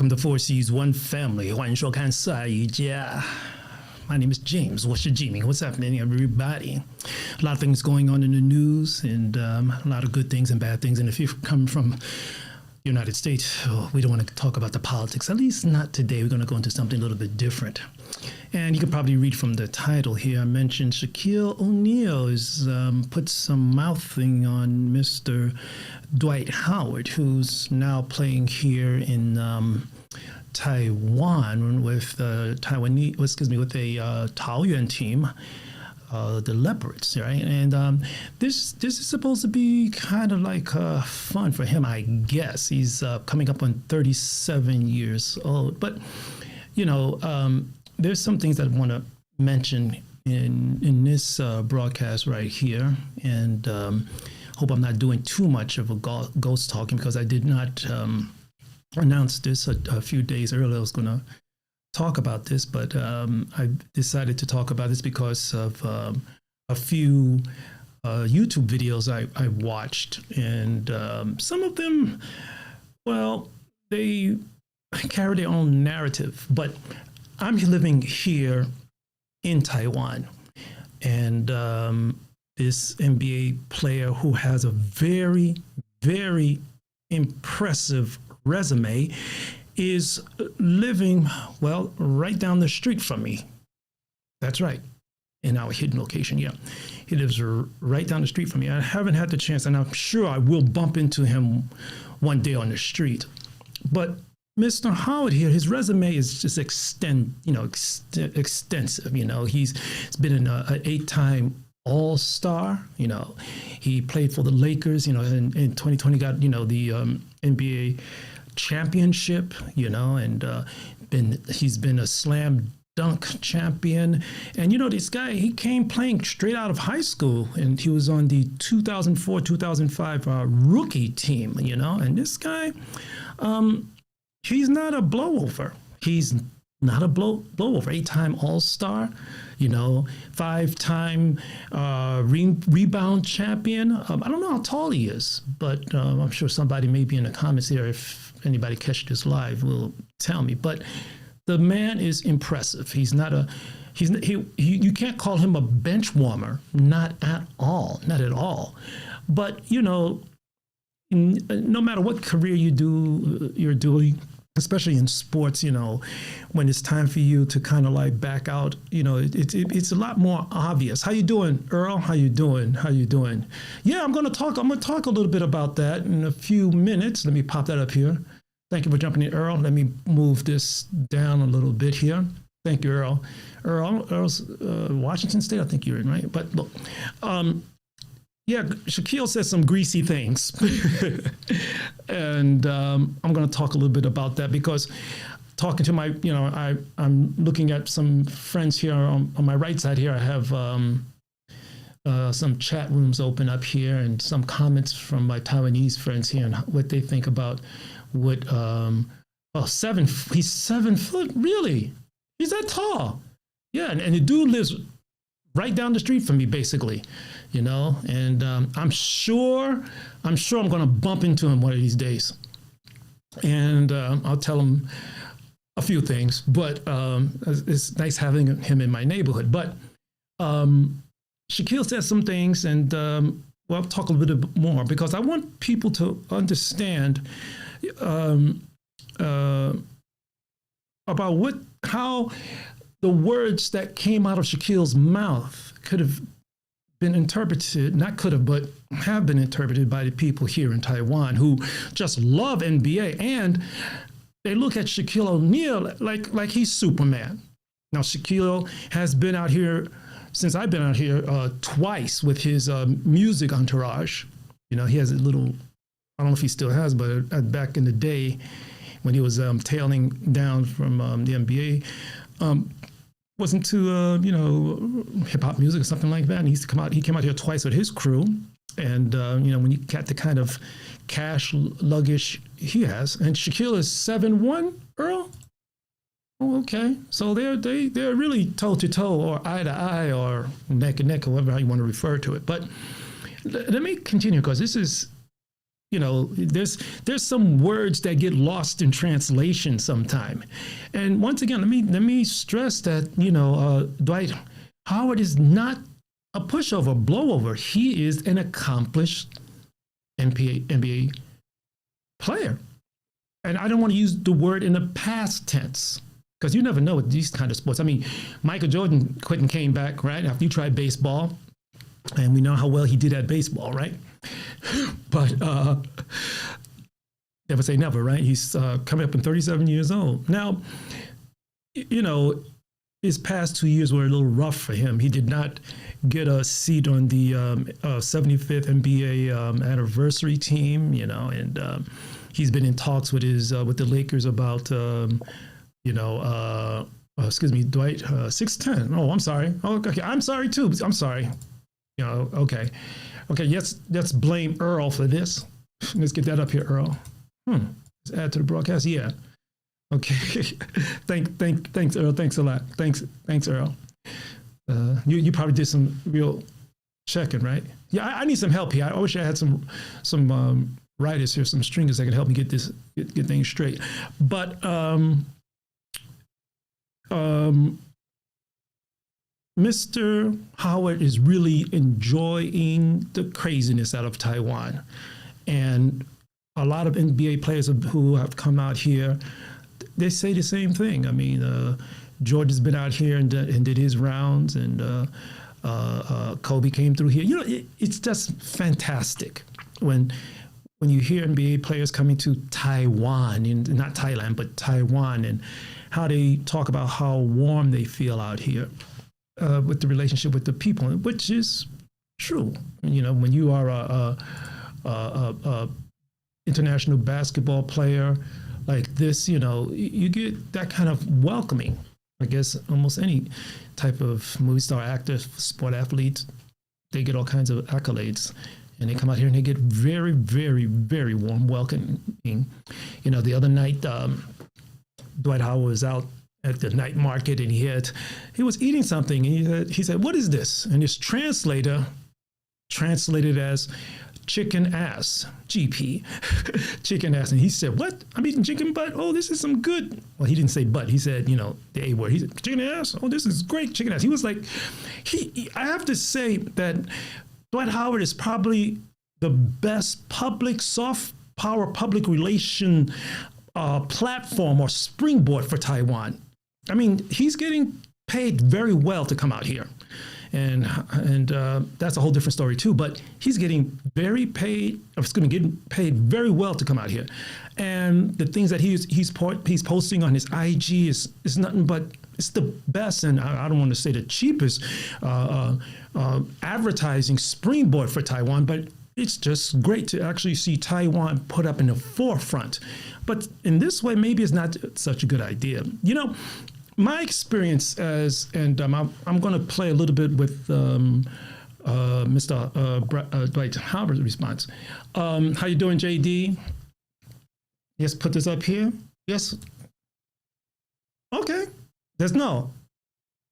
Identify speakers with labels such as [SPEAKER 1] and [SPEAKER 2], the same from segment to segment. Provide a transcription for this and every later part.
[SPEAKER 1] Welcome to Four Seas One Family. 欢迎收看四海一家. My name is James. 我是 Jimmy. What's happening, everybody? A lot of things going on in the news, and a lot of good things and bad things. And if you come from the United States, we don't want to talk about the politics. At least not today. We're going to go into something a little bit different. And you can probably read from the title here. I mentioned Shaquille O'Neal has put some mouthing on Mr. Dwight Howard, who's now playing here in Taiwan with the Taoyuan team, the Leopards, right? And this is supposed to be kind of like fun for him, I guess. He's coming up on 37 years old, but you know, there's some things that I want to mention in this broadcast right here, and hope I'm not doing too much of a ghost talking, because I did not announce this a few days earlier. I was going to talk about this, but I decided to talk about this because of a few YouTube videos I watched, and some of them, well, they carry their own narrative, but I'm living here in Taiwan, and this NBA player who has a very, very impressive resume is living, well, right down the street from me. That's right, in our hidden location, yeah. He lives right down the street from me. I haven't had the chance, and I'm sure I will bump into him one day on the street. But Mr. Howard here, his resume is just extensive. You know, he's been an 8-time All-Star. You know, he played for the Lakers. You know, in 2020 got, you know, the NBA championship. You know, and he's been a slam dunk champion. And you know, this guy, he came playing straight out of high school, and he was on the 2004-2005 rookie team. You know, and this guy, he's not a blowover. He's not a blowover. 8-time All-Star, you know, 5-time rebound champion. I don't know how tall he is, but I'm sure somebody maybe in the comments here, if anybody catch this live, will tell me. But the man is impressive. He's not you can't call him a bench warmer. Not at all. Not at all. But, you know, no matter what career you're doing, especially in sports, you know, when it's time for you to kind of like back out, you know, it's a lot more obvious. How you doing, Earl? How you doing? Yeah, I'm going to talk a little bit about that in a few minutes. Let me pop that up here. Thank you for jumping in, Earl. Let me move this down a little bit here. Thank you, Earl. Earl's Washington State, I think you're in, right? But look, yeah, Shaquille said some greasy things, and I'm going to talk a little bit about that, because talking to my, you know, I'm looking at some friends here on my right side here. I have some chat rooms open up here, and some comments from my Taiwanese friends here and what they think about what. He's 7 foot, really? He's that tall? Yeah, and the dude lives right down the street from me, basically, you know, and I'm sure I'm going to bump into him one of these days, and I'll tell him a few things, but it's nice having him in my neighborhood. But Shaquille said some things, and well, I'll talk a little bit more, because I want people to understand about how the words that came out of Shaquille's mouth could have been interpreted, not could have, but have been interpreted by the people here in Taiwan who just love NBA, and they look at Shaquille O'Neal like he's Superman. Now, Shaquille has been out here since I've been out here twice with his music entourage. You know, he has a little, I don't know if he still has, but back in the day when he was tailing down from the NBA, wasn't too, you know, hip hop music or something like that. And he came out here twice with his crew. And, you know, when you got the kind of cash luggage he has, and Shaquille is 7'1", Earl? Oh, okay. So they're really toe to toe, or eye to eye, or neck and neck, however you want to refer to it. But let me continue, because this is there's some words that get lost in translation sometime. And once again, let me stress that, Dwight Howard is not a pushover, blowover. He is an accomplished NBA player. And I don't want to use the word in the past tense, because you never know with these kind of sports. I mean, Michael Jordan quit and came back, right, after you tried baseball. And we know how well he did at baseball, right? But never say never, right? He's coming up in 37 years old. Now, his past 2 years were a little rough for him. He did not get a seat on the 75th NBA anniversary team, and he's been in talks with with the Lakers about, Dwight, 6'10". Oh, I'm sorry. Oh, okay, I'm sorry too. I'm sorry. Okay. Yes, let's blame Earl for this. Let's get that up here, Earl. Let's add to the broadcast. Yeah. Okay. Thanks, Earl. Thanks a lot. Thanks, Earl. You probably did some real checking, right? Yeah, I need some help here. I wish I had some writers here, some stringers that can help me get things straight. But Mr. Howard is really enjoying the craziness out of Taiwan. And a lot of NBA players who have come out here, they say the same thing. I mean, George has been out here and did his rounds, and Kobe came through here. It's just fantastic when you hear NBA players coming to Taiwan, not Thailand, but Taiwan, and how they talk about how warm they feel out here. With the relationship with the people, which is true. When you are a international basketball player like this, you get that kind of welcoming. I guess almost any type of movie star, actor, sport athlete, they get all kinds of accolades, and they come out here and they get very, very, very warm welcoming. The other night, Dwight Howard was out at the night market, and he was eating something, and he said, "What is this?" And his translator translated as chicken ass, GP, chicken ass. And he said, "What? I'm eating chicken butt? Oh, this is some good." Well, he didn't say butt. He said, the A word. He said, "Chicken ass? Oh, this is great chicken ass." He was like, I have to say that Dwight Howard is probably the best soft power public relation platform or springboard for Taiwan. I mean, he's getting paid very well to come out here, and that's a whole different story too. But he's getting very paid. It's going to get paid very well to come out here, and the things that he's posting on his IG is nothing but it's the best, and I don't want to say the cheapest advertising springboard for Taiwan, but it's just great to actually see Taiwan put up in the forefront. But in this way, maybe it's not such a good idea. My experience and I'm going to play a little bit with Mr. Dwight Howard's response. How you doing, JD? Yes, put this up here. Yes. Okay. There's no.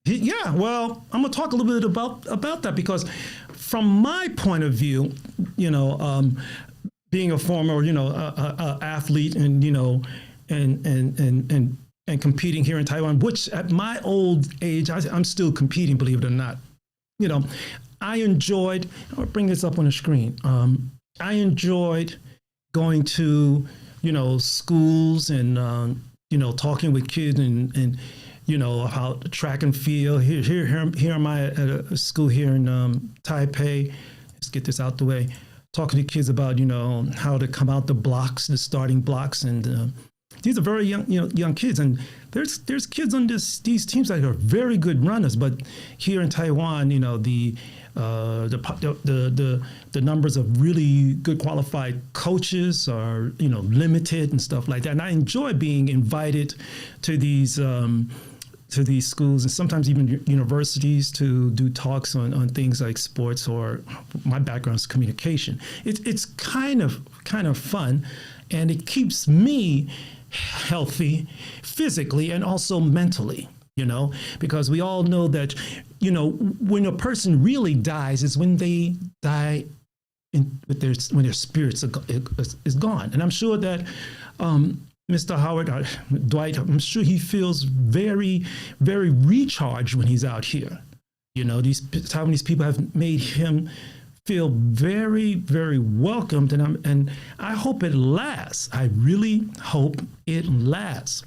[SPEAKER 1] Yeah, well, I'm going to talk a little bit about that, because from my point of view, being a former, athlete and, and competing here in Taiwan, which at my old age, I'm still competing, believe it or not. I enjoyed, I'll bring this up on the screen. I enjoyed going to, schools and, talking with kids and how track and field. Here am I at a school here in Taipei. Let's get this out the way. Talking to kids about, how to come out the blocks, the starting blocks. And these are very young kids. And there's kids on these teams that are very good runners. But here in Taiwan, the numbers of really good qualified coaches are, limited and stuff like that. And I enjoy being invited to these schools and sometimes even universities to do talks on things like sports, or my background is communication. It's kind of fun, and it keeps me healthy physically and also mentally, because we all know that, when a person really dies is when they die with when their spirits is gone. And I'm sure that Mr. Howard, Dwight, I'm sure he feels very, very recharged when he's out here. You know, these Taiwanese people have made him feel very, very welcomed, and I hope it lasts. I really hope it lasts.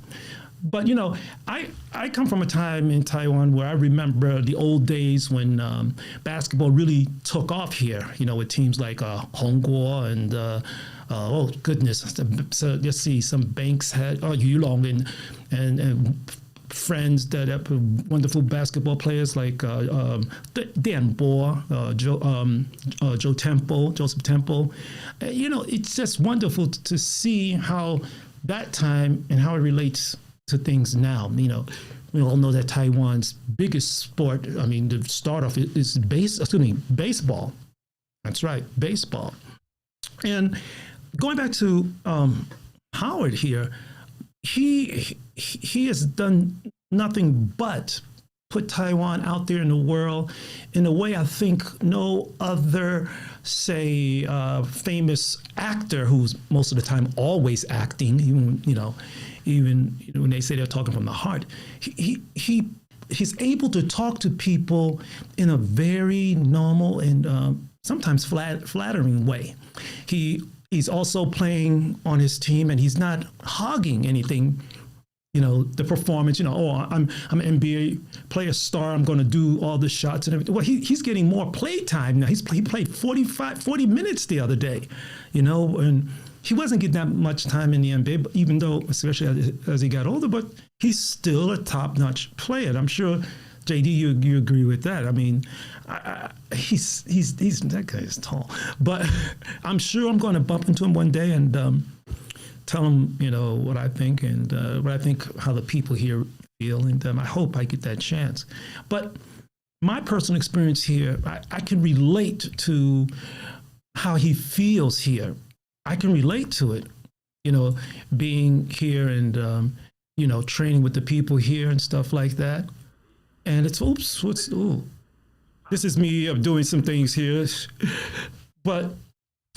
[SPEAKER 1] But, you know, I come from a time in Taiwan where I remember the old days when basketball really took off here, you know, with teams like Hongguo and, oh, goodness. So let's see, some Banks had, Yulong and friends that are wonderful basketball players like Dan Bo, Joseph Temple. You know, it's just wonderful to see how that time and how it relates to things now. You know, we all know that Taiwan's biggest sport, I mean, the start off is baseball. That's right, baseball. And going back to Howard here, he has done nothing but put Taiwan out there in the world in a way I think no other, say, famous actor who's most of the time always acting, even when they say they're talking from the heart, he's able to talk to people in a very normal and sometimes flattering way. He's also playing on his team, and he's not hogging anything. You know, the performance, you know, oh, I'm an NBA player star, I'm going to do all the shots and everything. Well, he's getting more play time now. He played 40 minutes the other day, you know, and he wasn't getting that much time in the NBA, but even though, especially as he got older, but he's still a top-notch player. And I'm sure, JD, you agree with that. I mean, he's that guy is tall, but I'm sure I'm going to bump into him one day and tell him, you know, what I think and what I think how the people here feel, and I hope I get that chance. But my personal experience here, I can relate to how he feels here. I can relate to it, you know, being here and you know, training with the people here and stuff like that. And it's this is me doing some things here, but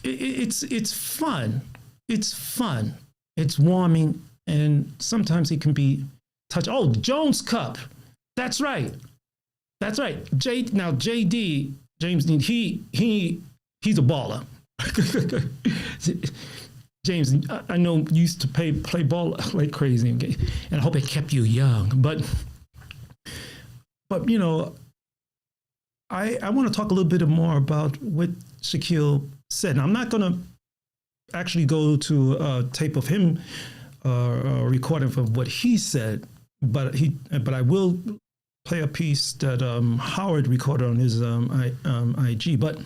[SPEAKER 1] it's fun. It's fun. It's warming, and sometimes it can be touch. Oh, Jones Cup. That's right. JD James Dean. He's a baller. James, I know you used to play ball like crazy, and I hope it kept you young. But you know, I want to talk a little bit more about what Shaquille said. Now, I'm not going to actually go to a tape of him, a recording of what he said, but I will play a piece that Howard recorded on his IG. But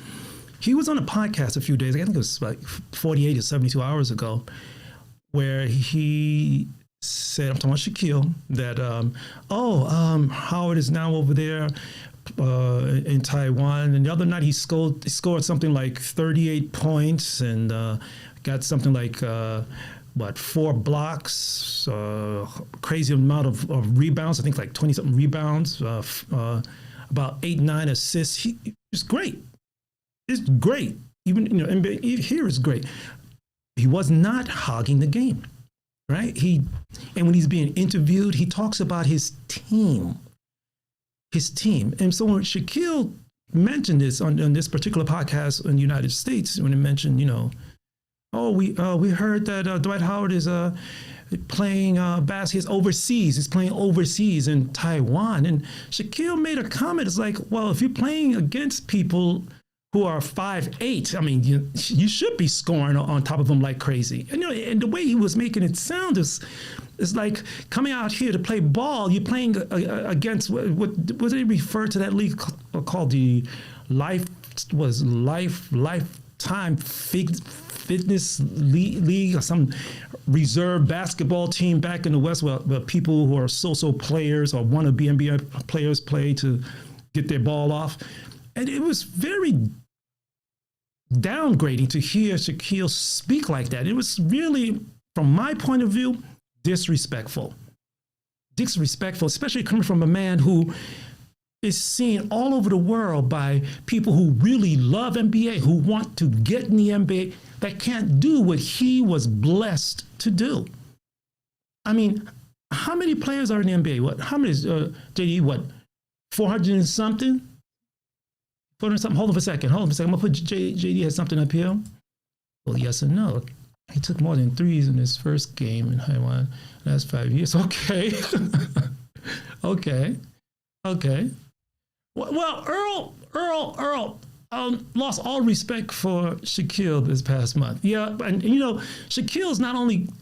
[SPEAKER 1] he was on a podcast a few days ago, I think it was like 48 or 72 hours ago, where he said, I'm talking about Shaquille, that, Howard is now over there in Taiwan. And the other night he scored something like 38 points and got something like, 4 blocks, crazy amount of rebounds, I think like 20-something rebounds, about 8-9 assists. It's great. It's great. Even, you know, NBA here is great. He was not hogging the game, right? And when he's being interviewed, he talks about his team. And so when Shaquille mentioned this on this particular podcast in the United States, when he mentioned, you know, we heard that Dwight Howard is playing basketball overseas. He's playing overseas in Taiwan. And Shaquille made a comment. It's like, well, if you're playing against people who are 5'8", I mean, you should be scoring on top of them like crazy. And, you know, and the way he was making it sound is like coming out here to play ball. You're playing against what they refer to that league called the Lifetime Fitness League, or some reserve basketball team back in the West where people who are so players or want to be NBA players play to get their ball off. And it was very downgrading to hear Shaquille speak like that. It was really, from my point of view, disrespectful, especially coming from a man who is seen all over the world by people who really love NBA, who want to get in the NBA, that can't do what he was blessed to do. I mean, how many players are in the NBA? What? How many? JD? What? 400 and something? 400 and something. Hold on for a second. I'm gonna put JD has something up here. Well, yes and no. He took more than threes in his first game in Taiwan. That's 5 years. Okay. Okay. Well, Earl lost all respect for Shaquille this past month. Yeah, and Shaquille's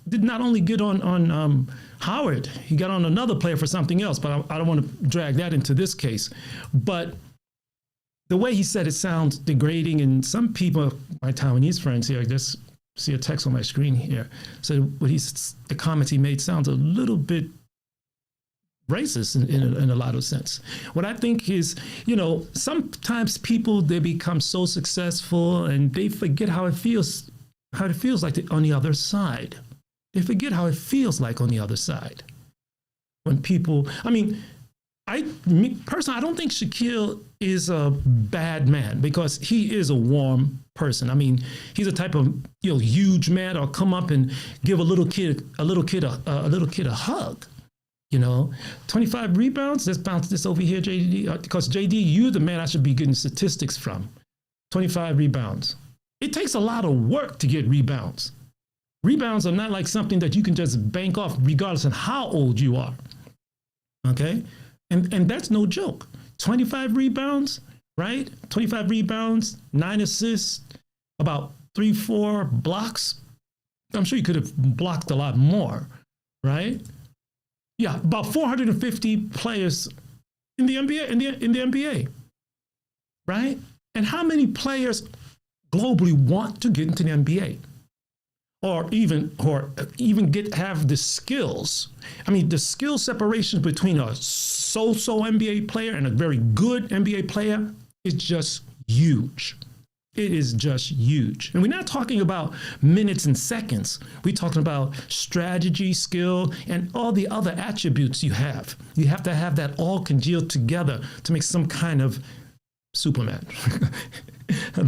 [SPEAKER 1] did not only get on Howard, he got on another player for something else, but I don't want to drag that into this case. But the way he said it sounds degrading, and some people, my Taiwanese friends here, I just see a text on my screen here, so the comments he made sounds a little bit racist in a lot of sense. What I think is, sometimes people, they become so successful and they forget how it feels like on the other side. They forget how it feels like on the other side. When people, me personally, I don't think Shaquille is a bad man, because he is a warm person. I mean, he's a type of huge man that'll come up and give a little kid a hug. 25 rebounds. Let's bounce this over here, JD, because JD, you're the man I should be getting statistics from. 25 rebounds. It takes a lot of work to get rebounds. Rebounds are not like something that you can just bank off regardless of how old you are. Okay? And that's no joke. 25 rebounds, right? 25 rebounds, 9 assists, about 3-4 blocks. I'm sure you could have blocked a lot more, right? Yeah, about 450 players in the NBA, in the NBA, right? And how many players globally want to get into the NBA, or even have the skills? I mean, the skill separation between a so-so NBA player and a very good NBA player is just huge. It is just huge. And we're not talking about minutes and seconds. We're talking about strategy, skill, and all the other attributes you have. You have to have that all congealed together to make some kind of Superman. a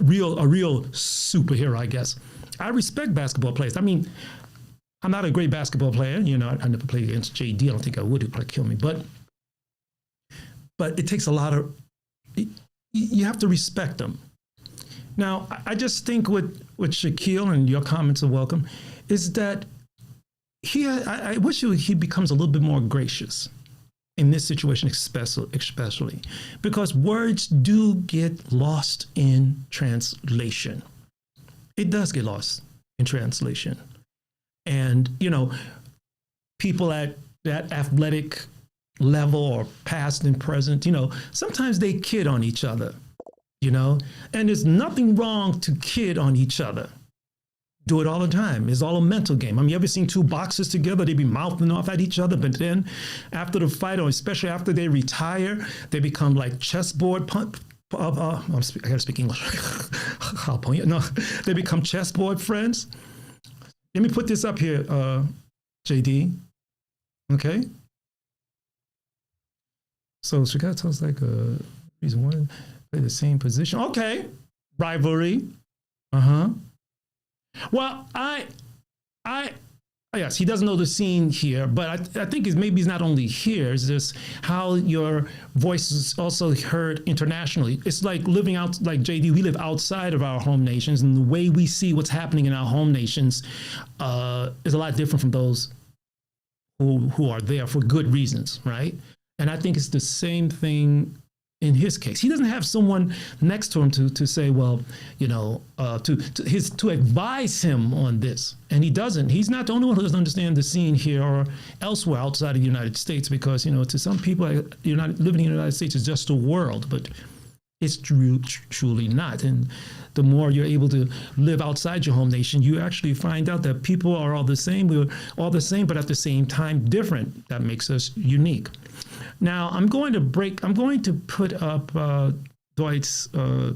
[SPEAKER 1] real superhero, I guess. I respect basketball players. I mean, I'm not a great basketball player. I never played against JD. I don't think I would. He'd probably kill me. But it takes a lot of, you have to respect them. Now, I just think with Shaquille, and your comments are welcome, is that I wish he becomes a little bit more gracious in this situation, especially because words do get lost in translation. It does get lost in translation. And, people at that athletic level, or past and present, sometimes they kid on each other. And there's nothing wrong to kid on each other. Do it all the time. It's all a mental game. I mean, you ever seen two boxers together? They be mouthing off at each other, but then after the fight, or especially after they retire, they become like chessboard I gotta speak English. No, they become chessboard friends. Let me put this up here, JD. Okay. So Chicago tells like a reason why. Play the same position. Okay. Rivalry. Well, yes, he doesn't know the scene here, but I think maybe it's not only here, it's just how your voice is also heard internationally. It's like living out, like JD, we live outside of our home nations, and the way we see what's happening in our home nations is a lot different from those who are there for good reasons, right? And I think it's the same thing in his case. He doesn't have someone next to him to say, well, to advise him on this. And he doesn't. He's not the only one who doesn't understand the scene here or elsewhere outside of the United States, because, to some people, living in the United States is just a world, but it's truly not. And the more you're able to live outside your home nation, you actually find out that people are all the same. We're all the same, but at the same time, different. That makes us unique. Now, I'm going to put up Dwight's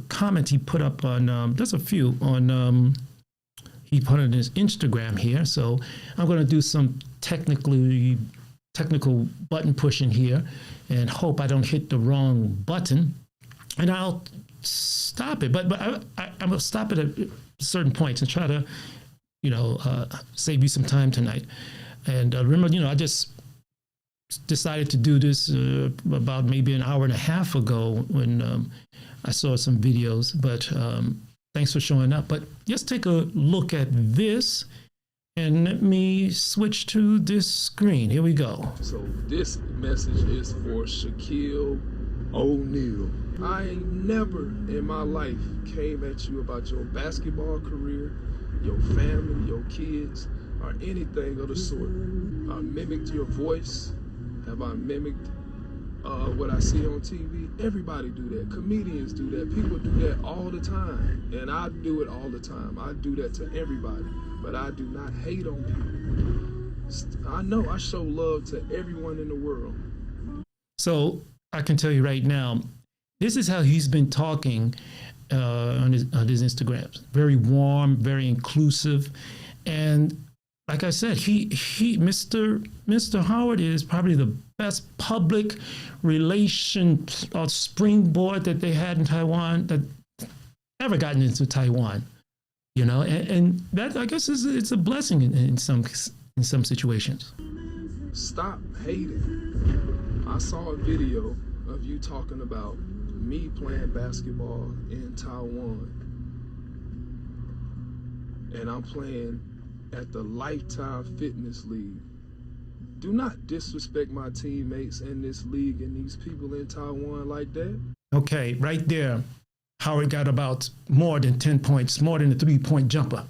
[SPEAKER 1] comment he put up on, there's a few on, he put on his Instagram here. So I'm going to do some technical technical button pushing here and hope I don't hit the wrong button, and I'll stop it. But I'm gonna stop it at certain points and try to, save you some time tonight. And remember, I just decided to do this about maybe an hour and a half ago when I saw some videos. But thanks for showing up. But let's take a look at this. And let me switch to this screen. Here we go.
[SPEAKER 2] So this message is for Shaquille O'Neal. I ain't never in my life came at you about your basketball career, your family, your kids, or anything of the sort. I mimicked your voice. Have I mimicked what I see on TV? Everybody do that. Comedians do that. People do that all the time. And I do it all the time. I do that to everybody. But I do not hate on people. I know I show love to everyone in the world.
[SPEAKER 1] So I can tell you right now, this is how he's been talking on his Instagrams. Very warm, very inclusive. And like I said, Mr. Howard is probably the best public relation springboard that they had in Taiwan, that ever gotten into Taiwan. And that, I guess, it's a blessing in some situations.
[SPEAKER 2] Stop hating. I saw a video of you talking about me playing basketball in Taiwan, and I'm playing at the Lifetime Fitness League. Do not disrespect my teammates in this league and these people in Taiwan like that.
[SPEAKER 1] Okay, right there. Howard got about more than 10 points, more than a 3-point jumper.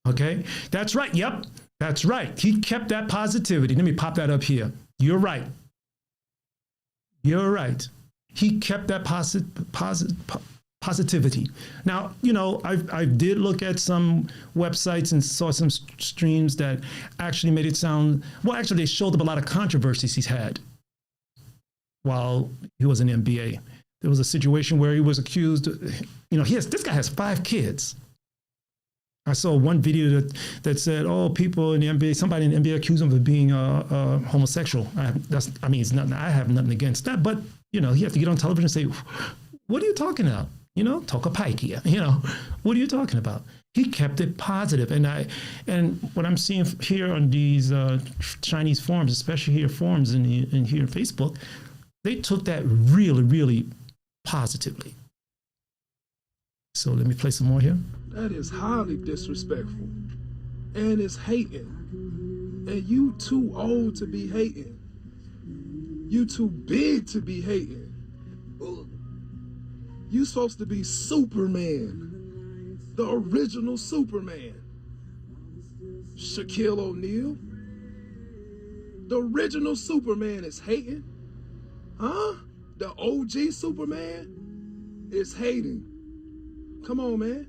[SPEAKER 1] Okay, that's right. Yep, that's right. He kept that positivity. Let me pop that up here. You're right. You're right. He kept that positivity. Now, I did look at some websites and saw some streams that actually made it sound, well, actually they showed up a lot of controversies he's had while he was in the NBA. There was a situation where he was accused, this guy has 5 kids. I saw one video that said, people in the NBA, somebody in the NBA accused him of being homosexual. It's nothing. I have nothing against that, but he has to get on television and say, what are you talking about? Talk a pike here. What are you talking about? He kept it positive. And what I'm seeing here on these Chinese forums, especially here forums and here on Facebook, they took that really, really positively. So let me play some more here.
[SPEAKER 2] That is highly disrespectful. And it's hating. And you too old to be hating. You too big to be hating. You supposed to be Superman. The original Superman. Shaquille O'Neal. The original Superman is hating. Huh? The OG Superman is hating. Come on, man.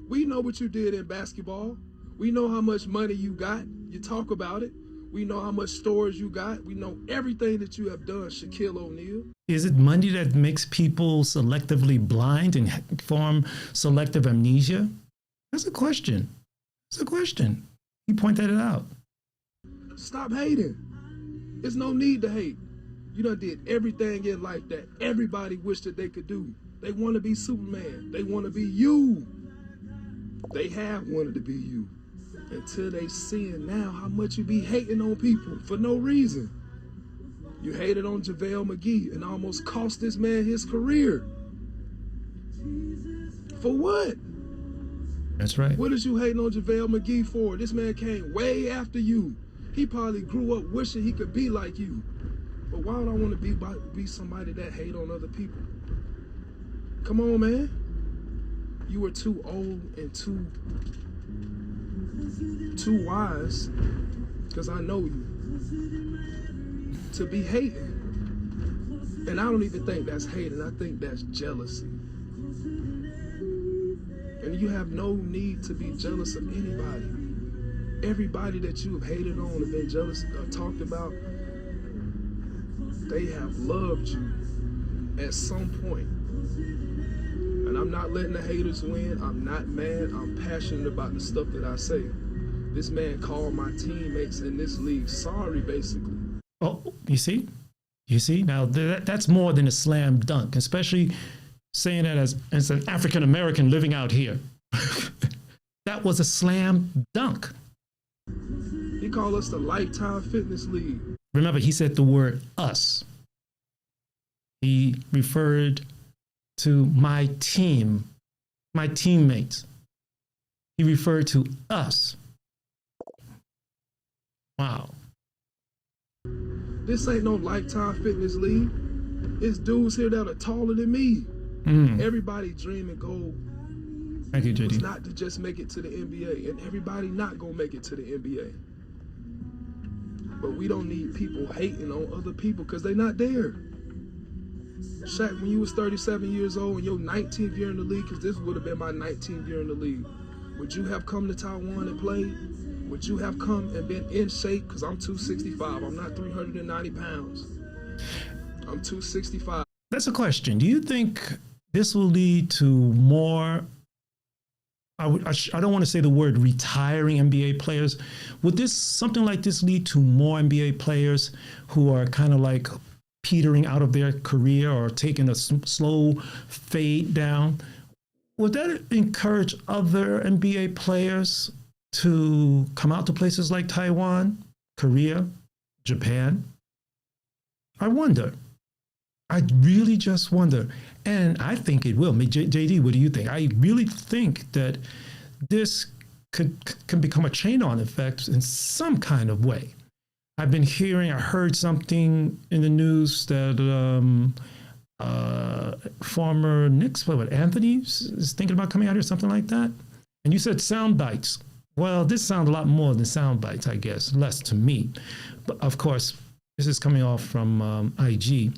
[SPEAKER 2] We know what you did in basketball. We know how much money you got. You talk about it. We know how much stores you got. We know everything that you have done, Shaquille O'Neal. Is
[SPEAKER 1] it money that makes people selectively blind and form selective amnesia? That's a question. It's a question. He pointed it out.
[SPEAKER 2] Stop hating. There's no need to hate. You done did everything in life that everybody wished that they could do. They want to be Superman. They want to be you. They have wanted to be you. Until they seeing now how much you be hating on people for no reason. You hated on JaVale McGee and almost cost this man his career. For what?
[SPEAKER 1] That's right.
[SPEAKER 2] What is you hating on JaVale McGee for? This man came way after you. He probably grew up wishing he could be like you. But why would I want to be somebody that hate on other people? Come on, man. You were too old and too wise, because I know you, to be hating. And I don't even think that's hating. I think that's jealousy. And you have no need to be jealous of anybody. Everybody that you have hated on and been jealous or talked about, they have loved you at some point. And I'm not letting the haters win. I'm not mad. I'm passionate about the stuff that I say. This man called my teammates in this league sorry, basically.
[SPEAKER 1] Oh, you see? You see? Now that's more than a slam dunk, especially saying that as an African American living out here. That was a slam dunk.
[SPEAKER 2] He called us the Lifetime Fitness League.
[SPEAKER 1] Remember, he said the word us. He referred to my team, my teammates. He referred to us. Wow.
[SPEAKER 2] This ain't no Lifetime Fitness League. It's dudes here that are taller than me. Everybody dream and goal.
[SPEAKER 1] Thank you, JD.
[SPEAKER 2] It's not to just make it to the NBA, and everybody not gonna make it to the NBA. But we don't need people hating on other people because they not there. Shaq, when you was 37 years old and your 19th year in the league, because this would have been my 19th year in the league, would you have come to Taiwan and played? Would you have come and been in shape? Because I'm 265. I'm not 390 pounds. I'm 265.
[SPEAKER 1] That's a question. Do you think this will lead to more? I don't want to say the word retiring NBA players. Would something like this lead to more NBA players who are kind of like petering out of their career or taking a slow fade down? Would that encourage other NBA players to come out to places like Taiwan, Korea, Japan? I wonder. I really just wonder. And I think it will. JD, what do you think? I really think that this can become a chain-on effect in some kind of way. I heard something in the news that former Knicks player, Anthony, is thinking about coming out here, something like that. And you said sound bites. Well, this sounds a lot more than sound bites, I guess, less to me. But of course, this is coming off from IG.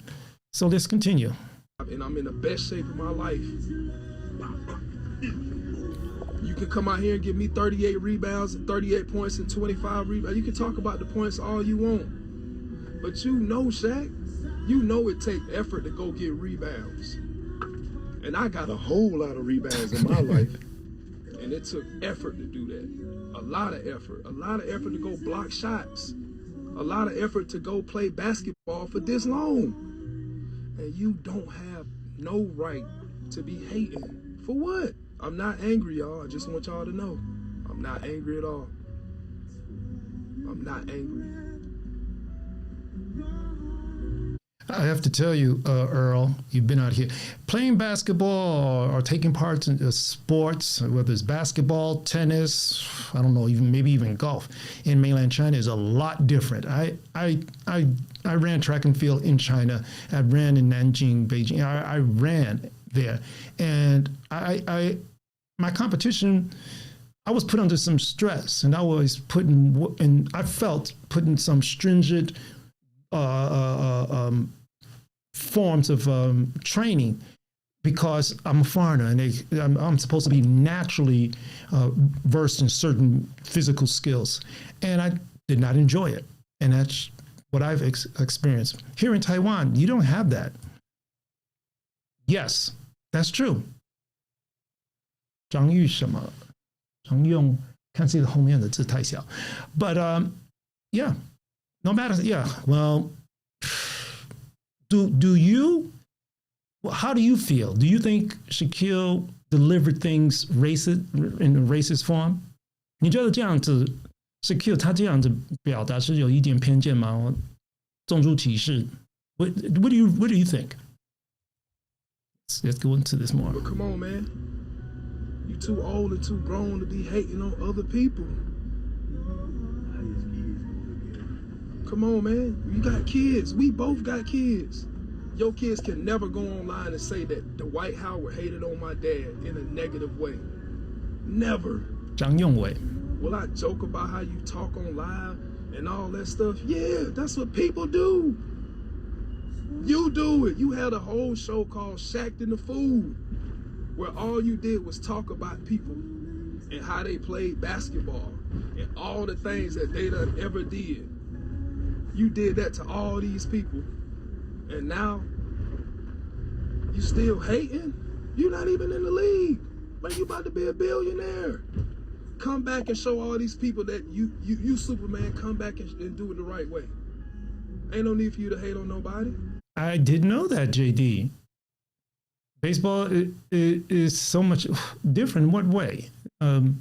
[SPEAKER 1] So let's continue.
[SPEAKER 2] And I'm in the best shape of my life. You can come out here and give me 38 rebounds and 38 points and 25 rebounds. You can talk about the points all you want. But you know, Shaq, you know it takes effort to go get rebounds. And I got a whole lot of rebounds in my life. And it took effort to do that. A lot of effort. A lot of effort to go block shots. A lot of effort to go play basketball for this long. And you don't have no right to be hating. For what? I'm not angry, y'all. I just want y'all to know. I'm not angry at all. I'm not angry.
[SPEAKER 1] I have to tell you, Earl, you've been out here playing basketball or taking part in sports, whether it's basketball, tennis, I don't know, maybe even golf in mainland China is a lot different. I ran track and field in China. I ran in Nanjing, Beijing. I ran there, and my competition, I was put under some stress, and I was I felt put in some stringent forms of training because I'm a foreigner and I'm supposed to be naturally versed in certain physical skills, and I did not enjoy it. And that's what I've experienced. Here in Taiwan, you don't have that. Yes, that's true. 张玉什么？常用看这个后面的字太小。But yeah, no matter, yeah, well, do you, how do you feel? Do you think Shaquille delivered things in a racist form? 你觉得这样子 Shaquille 他这样子表达是有一点偏见吗？种族歧视 what do you think? Let's go into this more.
[SPEAKER 2] But come on, man. You too old and too grown to be hating on other people. Come on, man. You got kids. We both got kids. Your kids can never go online and say that Dwight Howard hated on my dad in a negative way. Never.
[SPEAKER 1] 张用伟
[SPEAKER 2] Will I joke about how you talk on live and all that stuff? Yeah, that's what people do. You do it. You had a whole show called Shaq and the Fool, where all you did was talk about people and how they played basketball and all the things that they done ever did. You did that to all these people. And now, you still hating? You're not even in the league. Man, you about to be a billionaire. Come back and show all these people that you Superman, come back and do it the right way. Ain't no need for you to hate on nobody.
[SPEAKER 1] I didn't know that, JD. Baseball is so much different. In what way? I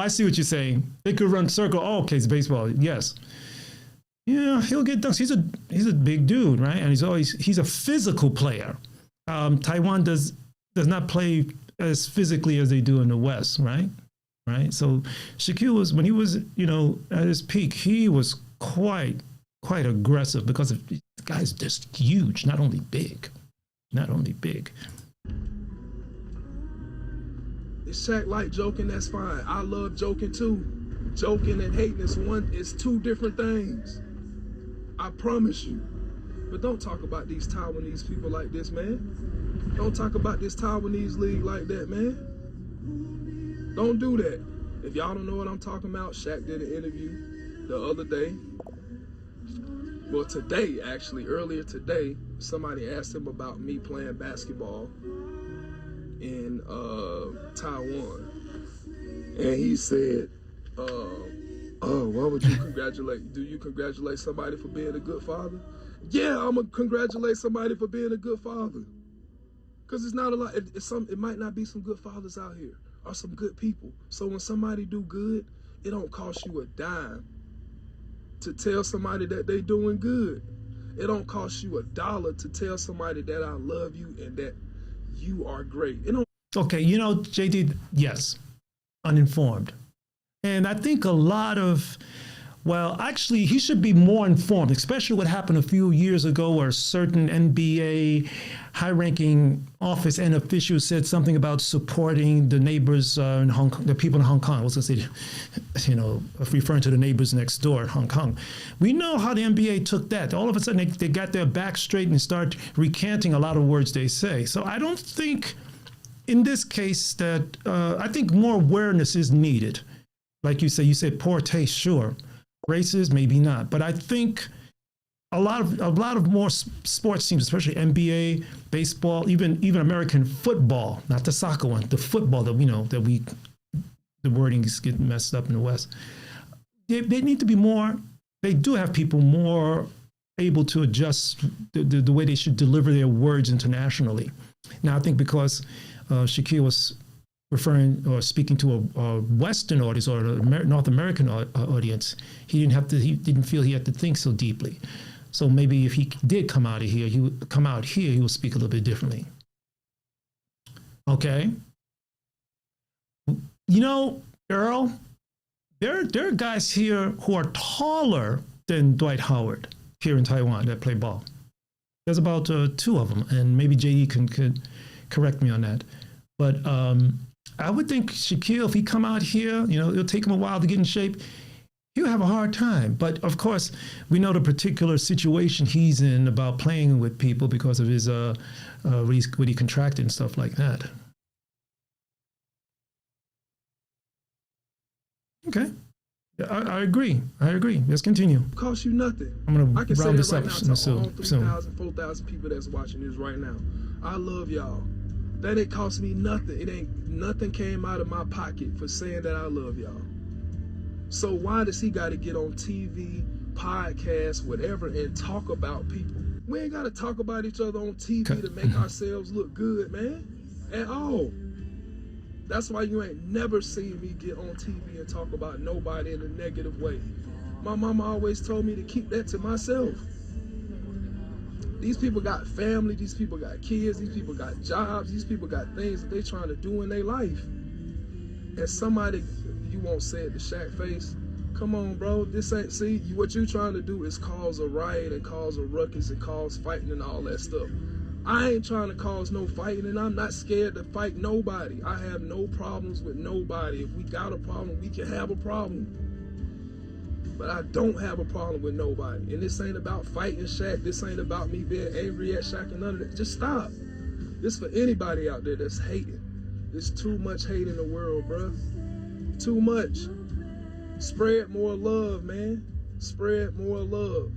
[SPEAKER 1] see what you're saying. They could run circle. Oh, okay, it's baseball. Yes. Yeah, he'll get dunks. He's a big dude, right? And he's a physical player. Taiwan does not play as physically as they do in the West, right? Right. So Shaquille was, when he was, at his peak, he was quite aggressive because the guy's just huge, not only big.
[SPEAKER 2] If Shaq like joking, that's fine. I love joking too. Joking and hating is two different things. I promise you. But don't talk about these Taiwanese people like this, man. Don't talk about this Taiwanese league like that, man. Don't do that. If y'all don't know what I'm talking about, Shaq did an interview the other day. Well, today, actually, earlier today, somebody asked him about me playing basketball in Taiwan. And he said, why would you do you congratulate somebody for being a good father? Yeah, I'm gonna congratulate somebody for being a good father. Because it's not a lot, it might not be some good fathers out here, or some good people. So when somebody do good, it don't cost you a dime to tell somebody that they doing good. It don't cost you $1 to tell somebody that I love you and that you are great.
[SPEAKER 1] Okay, JD, yes, uninformed. And I think a lot of, actually, he should be more informed, especially what happened a few years ago where certain NBA high-ranking office and officials said something about supporting the neighbors in Hong Kong, the people in Hong Kong. I was going to say, referring to the neighbors next door, Hong Kong. We know how the NBA took that. All of a sudden, they got their back straight and start recanting a lot of words they say. So I don't think, in this case, that I think more awareness is needed. Like you said poor taste, sure. Racist, maybe not. But I think a lot of more sports teams, especially NBA, baseball, even American football, not the soccer one, the football that the wording is getting messed up in the West. They need to be more. They do have people more able to adjust the way they should deliver their words internationally. Now, I think because Shaquille was referring or speaking to a Western audience or a North American audience, he didn't feel he had to think so deeply. So maybe if he did come out here, he would speak a little bit differently. Okay. Earl, there are guys here who are taller than Dwight Howard here in Taiwan that play ball. There's about 2 of them, and maybe JD could correct me on that. But I would think Shaquille, if he come out here, it'll take him a while to get in shape. He'll have a hard time. But of course, we know the particular situation he's in about playing with people because of his what he contracted and stuff like that. Okay. I agree. Let's continue.
[SPEAKER 2] Cost you nothing.
[SPEAKER 1] I'm going to round this
[SPEAKER 2] right
[SPEAKER 1] up
[SPEAKER 2] now
[SPEAKER 1] soon.
[SPEAKER 2] all 3,000, 4,000 people that's watching this right now. I love y'all. That ain't cost me nothing. It ain't nothing came out of my pocket for saying that I love y'all. So why does he got to get on TV, podcasts, whatever, and talk about people? We ain't got to talk about each other on TV to make ourselves look good, man, at all. That's why you ain't never seen me get on TV and talk about nobody in a negative way. My mama always told me to keep that to myself. These people got family, these people got kids, these people got jobs, these people got things that they trying to do in their life. And somebody, you won't say it to Shaq face, come on, bro, this ain't, see, what you trying to do is cause a riot and cause a ruckus and cause fighting and all that stuff. I ain't trying to cause no fighting, and I'm not scared to fight nobody. I have no problems with nobody. If we got a problem, we can have a problem. But I don't have a problem with nobody. And this ain't about fighting Shaq. This ain't about me being angry at Shaq and none of that. Just stop. This for anybody out there that's hating. There's too much hate in the world, bro. Too much. Spread more love, man. Spread more love.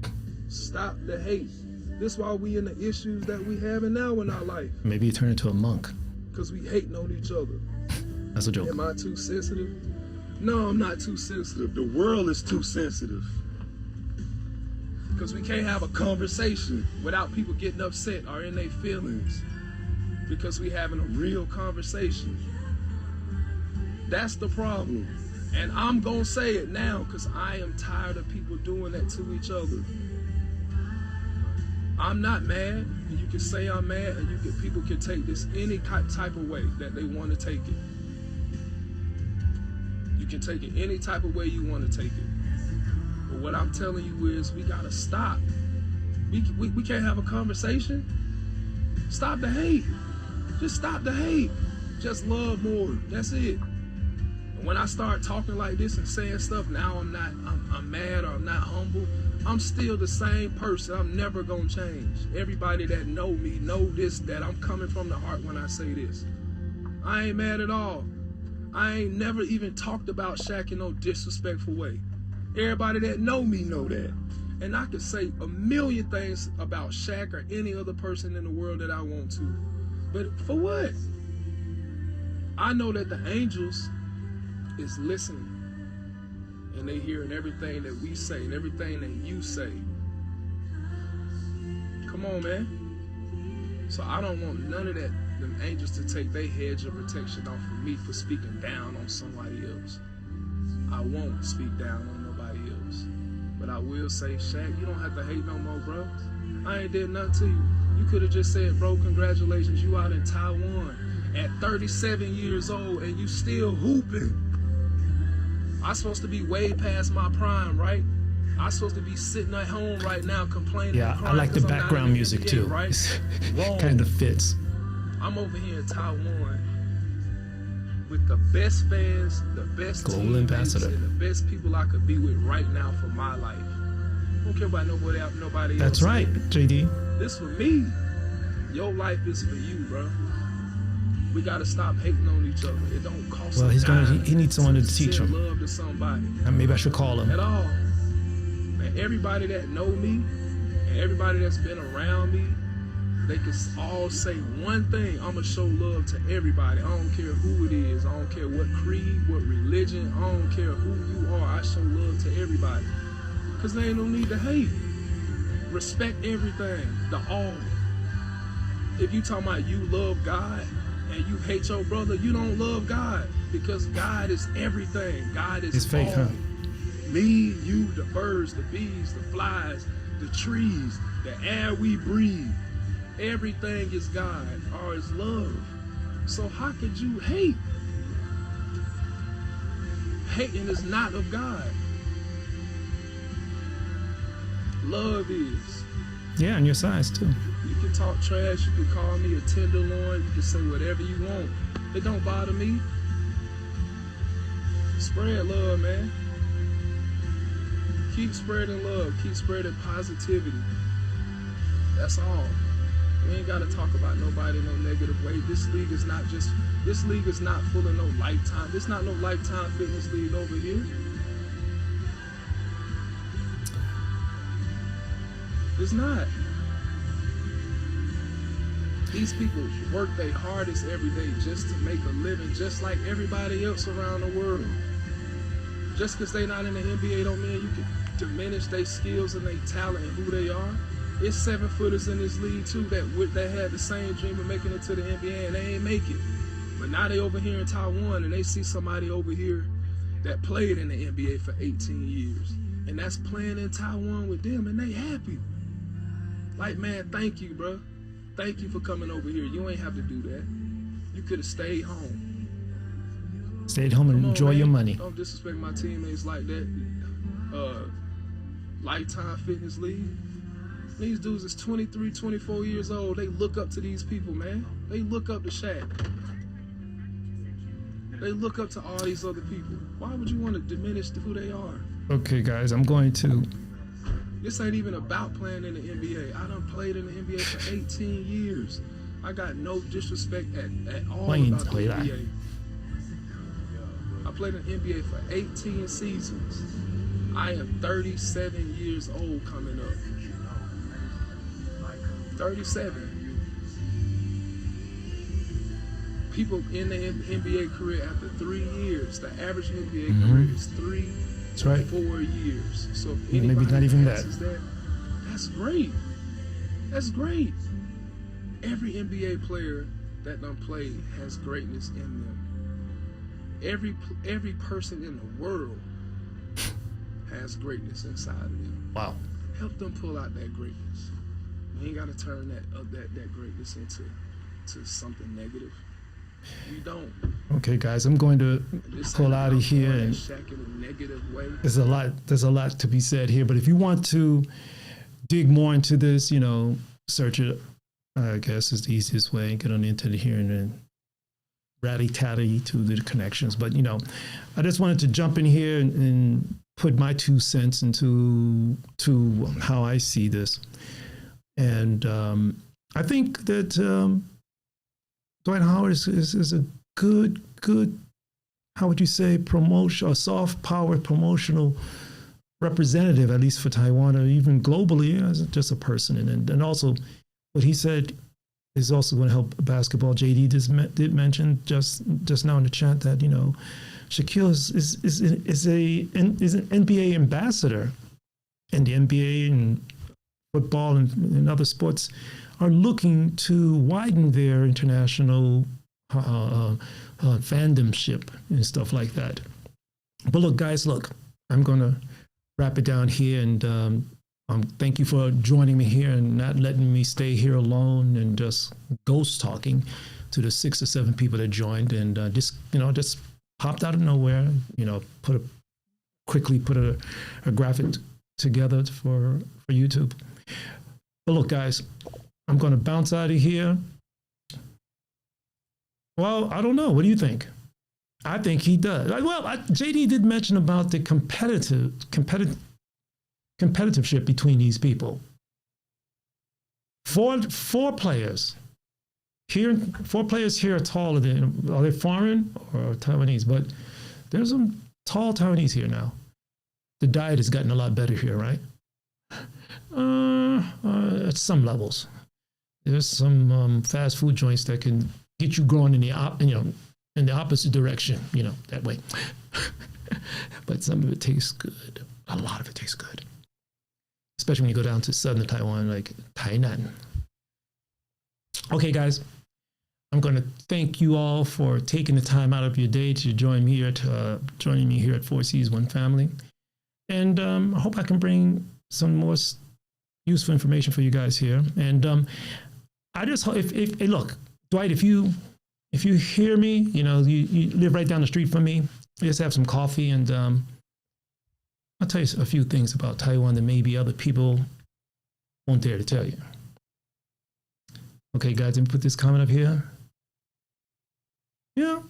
[SPEAKER 2] Stop the hate. This is why we in the issues that we having now in our life.
[SPEAKER 1] Maybe you turn into a monk.
[SPEAKER 2] Because we hating on each other.
[SPEAKER 1] That's a joke.
[SPEAKER 2] Am I too sensitive? No, I'm not too sensitive. The world is too sensitive. Because we can't have a conversation without people getting upset or in their feelings. Because we having a real conversation. That's the problem. And I'm gonna say it now because I am tired of people doing that to each other. I'm not mad, and you can say I'm mad, and people can take this any type of way that they want to take it. You can take it any type of way you want to take it. But what I'm telling you is we gotta stop. We can't have a conversation. Stop the hate. Just stop the hate. Just love more. That's it. And when I start talking like this and saying stuff, now I'm mad or I'm not humble. I'm still the same person. I'm never gonna change. Everybody that know me know this, that I'm coming from the heart when I say this. I ain't mad at all. I ain't never even talked about Shaq in no disrespectful way. Everybody that know me know that. And I could say a million things about Shaq or any other person in the world that I want to. But for what? I know that the angels is listening. And they hearing everything that we say and everything that you say. Come on, man. So I don't want none of that, them angels to take their hedge of protection off of me for speaking down on somebody else. I won't speak down on nobody else. But I will say, Shaq, you don't have to hate no more, bro. I ain't did nothing to you. You could have just said, bro, congratulations, you out in Taiwan at 37 years old and you still hooping. I'm supposed to be way past my prime, right? I'm supposed to be sitting at home right now complaining.
[SPEAKER 1] Yeah, I like the background music too.
[SPEAKER 2] Right?
[SPEAKER 1] Kind of fits.
[SPEAKER 2] I'm over here in Taiwan with the best fans, the best
[SPEAKER 1] global ambassador,
[SPEAKER 2] and the best people I could be with right now for my life. I don't care about nobody else.
[SPEAKER 1] That's right, JD.
[SPEAKER 2] This for me. Your life is for you, bro. We gotta stop hating on each other. It don't cost.
[SPEAKER 1] Well, he needs someone to teach him.
[SPEAKER 2] Love to somebody.
[SPEAKER 1] Maybe I should call him.
[SPEAKER 2] At all. And everybody that know me, and everybody that's been around me, they can all say one thing. I'ma show love to everybody. I don't care who it is. I don't care what creed, what religion. I don't care who you are. I show love to everybody. Cause there ain't no need to hate. Respect everything. The all. If you talking about you love God and you hate your brother, you don't love God, because God is everything. God is
[SPEAKER 1] fake,
[SPEAKER 2] all.
[SPEAKER 1] huh?
[SPEAKER 2] Me, you, the birds, the bees, the flies, the trees, the air we breathe. Everything is God or is love. So how could you hate? Hating is not of God. Love is.
[SPEAKER 1] Yeah, on your size too.
[SPEAKER 2] You can talk trash, you can call me a tenderloin, you can say whatever you want. It don't bother me. Spread love, man. Keep spreading love, keep spreading positivity. That's all. We ain't gotta talk about nobody in no negative way. This league is not full of no Lifetime. This not no Lifetime Fitness league over here. It's not. These people work their hardest every day just to make a living, just like everybody else around the world. Just because they're not in the NBA don't mean you can diminish their skills and their talent and who they are. It's 7-footers in this league too that had the same dream of making it to the NBA and they ain't make it. But now they over here in Taiwan and they see somebody over here that played in the NBA for 18 years. And that's playing in Taiwan with them and they happy. Like, man, thank you, bro. Thank you for coming over here. You ain't have to do that. You could have stayed home.
[SPEAKER 1] Stayed home and enjoy your money.
[SPEAKER 2] Don't disrespect my teammates like that. Lifetime Fitness League. These dudes is 23, 24 years old. They look up to these people, man. They look up to Shaq. They look up to all these other people. Why would you want to diminish who they are?
[SPEAKER 1] Okay, guys, I'm going to...
[SPEAKER 2] This ain't even about playing in the NBA. I done played in the NBA for 18 years. I got no disrespect at all about the NBA. I played in the NBA for 18 seasons. I am 37 years old coming up. 37. People in the NBA career after 3 years, the average NBA career is 3
[SPEAKER 1] That's right.
[SPEAKER 2] 4 years. So if
[SPEAKER 1] Maybe not even that.
[SPEAKER 2] That's great. That's great. Every NBA player that done played has greatness in them. Every person in the world has greatness inside of them.
[SPEAKER 1] Wow.
[SPEAKER 2] Help them pull out that greatness. You ain't got to turn that greatness into something negative. You don't.
[SPEAKER 1] Okay, guys, I'm going to pull out of here. And
[SPEAKER 2] Shaq in a negative way.
[SPEAKER 1] there's a lot to be said here. But if you want to dig more into this, you know, search it. I guess is the easiest way. Get on the internet here and then ratty-tatty to the connections. But, you know, I just wanted to jump in here and put my 2 cents into how I see this. And I think that Dwight Howard is a good, how would you say, promotion, a soft power promotional representative, at least for Taiwan or even globally, as just a person. And also what he said is also going to help basketball. JD did mention just now in the chat that, you know, Shaquille is an NBA ambassador, and the NBA and football and other sports are looking to widen their international fandomship and stuff like that. But look, guys, I'm going to wrap it down here, and thank you for joining me here and not letting me stay here alone and just ghost talking to the 6 or 7 people that joined, and just popped out of nowhere, you know, quickly put a graphic together for YouTube. But look, guys, I'm going to bounce out of here. Well, I don't know. What do you think? I think he does. Well, JD did mention about the competitiveship between these people. Four players here. 4 players here are taller than. Are they foreign or Taiwanese? But there's some tall Taiwanese here now. The diet has gotten a lot better here, right? At some levels, there's some fast food joints that can get you growing in the opposite direction, you know, that way. But some of it tastes good. A lot of it tastes good, especially when you go down to southern Taiwan, like Tainan. Okay, guys, I'm going to thank you all for taking the time out of your day to join me here at 4 Seas One Family, and I hope I can bring some more useful information for you guys here. And I just hope, if look, Dwight, if you hear me, you know, you live right down the street from me, just have some coffee, and I'll tell you a few things about Taiwan that maybe other people won't dare to tell you. Okay, guys, let me put this comment up here. Yeah,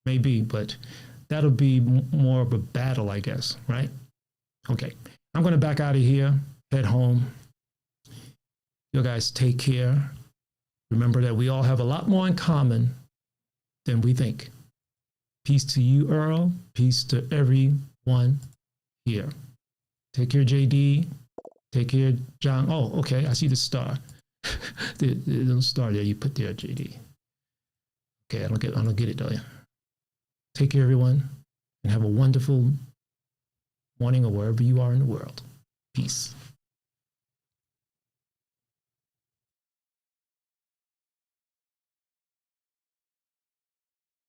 [SPEAKER 1] maybe, but that'll be more of a battle, I guess, right? Okay, I'm going to back out of here, head home. You guys take care. Remember that we all have a lot more in common than we think. Peace to you, Earl. Peace to everyone here. Take care, JD. Take care, John. Oh, okay. I see the star. the little star there you put there, JD. Okay, I don't get it, though. Take care, everyone, and have a wonderful morning or wherever you are in the world. Peace.